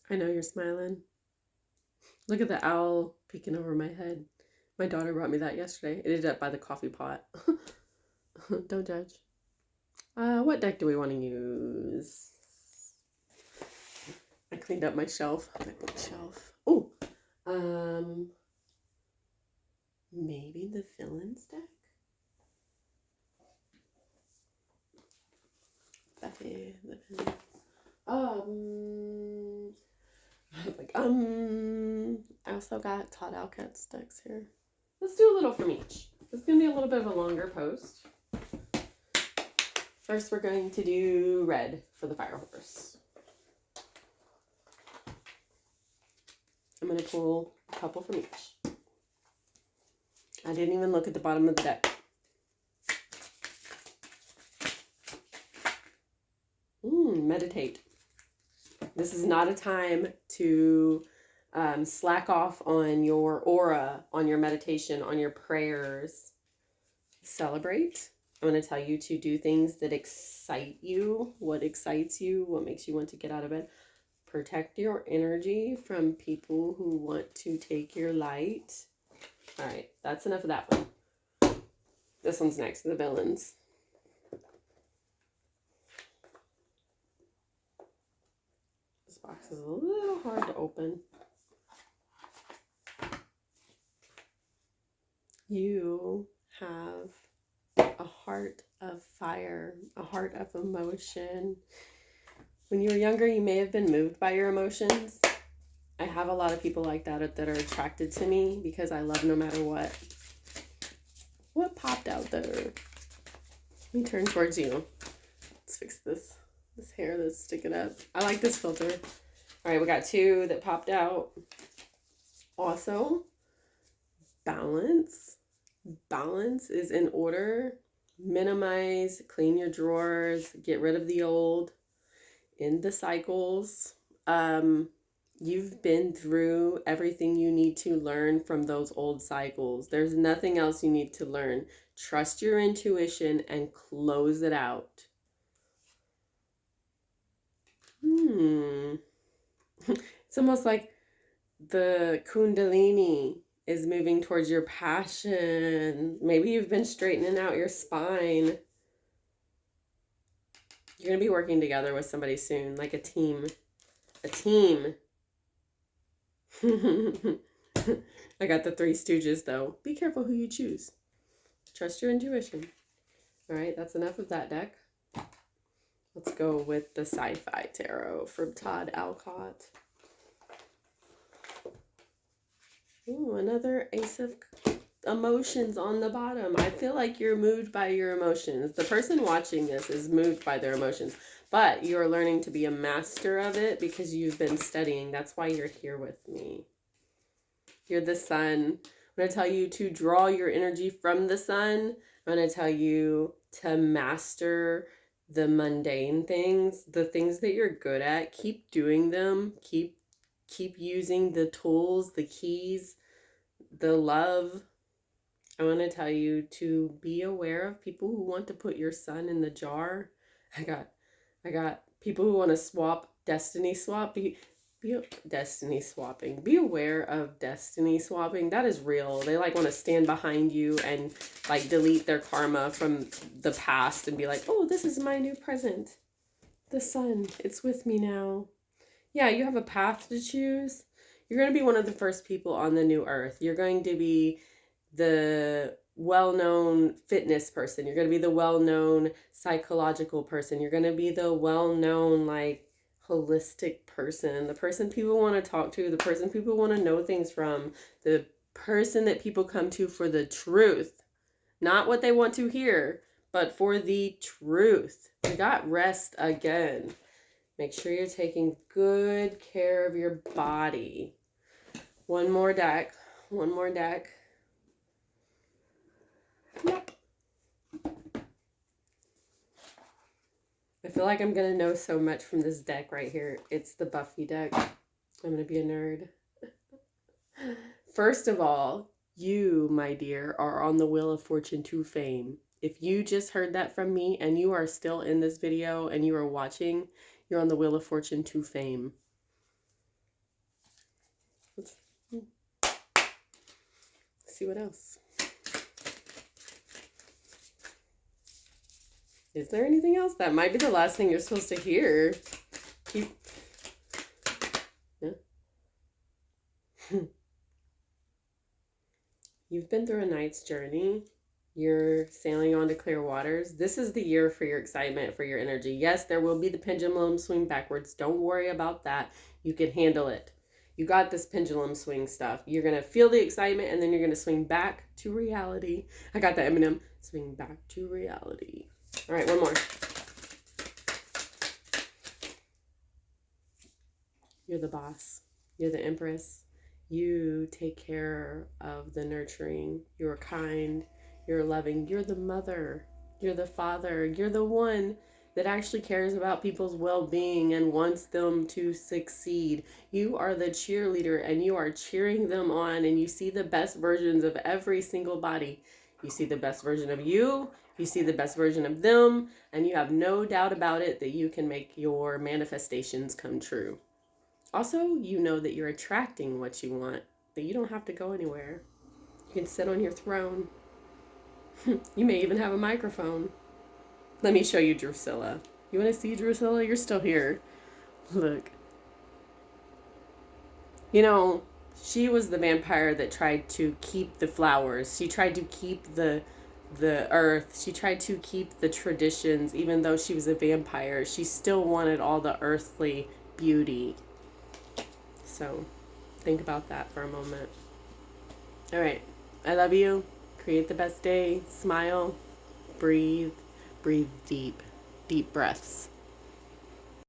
I know you're smiling. Look at the owl peeking over my head. My daughter brought me that yesterday. It ended up by the coffee pot. Don't judge. What deck do we want to use? I cleaned up my shelf, my bookshelf. Oh, maybe the villains deck? Buffy, the villains. I also got Todd Alcott's decks here. Let's do a little from each. This is going to be a little bit of a longer post. First, we're going to do red for the fire horse. I'm going to pull a couple from each. I didn't even look at the bottom of the deck. Meditate. This is not a time to slack off on your aura, on your meditation, on your prayers. Celebrate. I'm going to tell you to do things that excite you. What excites you? What makes you want to get out of bed? Protect your energy from people who want to take your light. All right, that's enough of that one. This one's next, the villains. This box is a little hard to open. You have a heart of fire, a heart of emotion. When you were younger, you may have been moved by your emotions. I have a lot of people like that are attracted to me because I love no matter what. What popped out there? Let me turn towards you. Let's fix this hair that's sticking up. I like this filter. All right, we got two that popped out. Also, balance. Balance is in order. Minimize, clean your drawers, get rid of the old, end the cycles. You've been through everything you need to learn from those old cycles. There's nothing else you need to learn. Trust your intuition and close it out. It's almost like the Kundalini is moving towards your passion. Maybe you've been straightening out your spine. You're going to be working together with somebody soon, like a team. A team. I got the Three Stooges, though. Be careful who you choose. Trust your intuition. All right, that's enough of that deck. Let's go with the Sci-Fi Tarot from Todd Alcott. Ooh, another Ace of Emotions on the bottom. I feel like you're moved by your emotions. The person watching this is moved by their emotions, but you're learning to be a master of it because you've been studying. That's why you're here with me. You're the sun. I'm going to tell you to draw your energy from the sun. I'm going to tell you to master the mundane things, the things that you're good at. Keep doing them. Keep using the tools, the keys, the love. I want to tell you to be aware of people who want to put your sun in the jar. I got people who want to swap, destiny swap. Be destiny swapping. Be aware of destiny swapping. That is real. They like want to stand behind you and like delete their karma from the past and be like, oh, this is my new present. The sun, it's with me now. Yeah, you have a path to choose. You're going to be one of the first people on the new earth. You're going to be the well-known fitness person. You're going to be the well-known psychological person. You're going to be the well-known, like, holistic person. The person people want to talk to. The person people want to know things from. The person that people come to for the truth. Not what they want to hear, but for the truth. You got rest again. Make sure you're taking good care of your body. One more deck. Yep. I feel like I'm going to know so much from this deck right here. It's the Buffy deck. I'm going to be a nerd. First of all, you, my dear, are on the Wheel of Fortune to fame. If you just heard that from me and you are still in this video and you are watching, you're on the Wheel of Fortune to fame. Let's see what else. Is there anything else? That might be the last thing you're supposed to hear. Keep... Yeah. You've been through a night's journey. You're sailing on to clear waters. This is the year for your excitement, for your energy. Yes, there will be the pendulum swing backwards. Don't worry about that. You can handle it. You got this pendulum swing stuff. You're going to feel the excitement, and then you're going to swing back to reality. I got the Eminem. Swing back to reality. All right, one more. You're the boss. You're the empress. You take care of the nurturing. You're kind. You're loving. You're the mother. You're the father. You're the one that actually cares about people's well-being and wants them to succeed. You are the cheerleader, and you are cheering them on, and you see the best versions of every single body. You see the best version of you. You see the best version of them, and you have no doubt about it that you can make your manifestations come true. Also, you know that you're attracting what you want, that you don't have to go anywhere. You can sit on your throne. You may even have a microphone. Let me show you Drusella. You want to see Drusella? You're still here. Look. You know, she was the vampire that tried to keep the flowers. She tried to keep the earth. She tried to keep the traditions. Even though she was a vampire, she still wanted all the earthly beauty. So think about that for a moment. All right. I love you. Create the best day. Smile. Breathe. Breathe deep. Deep breaths.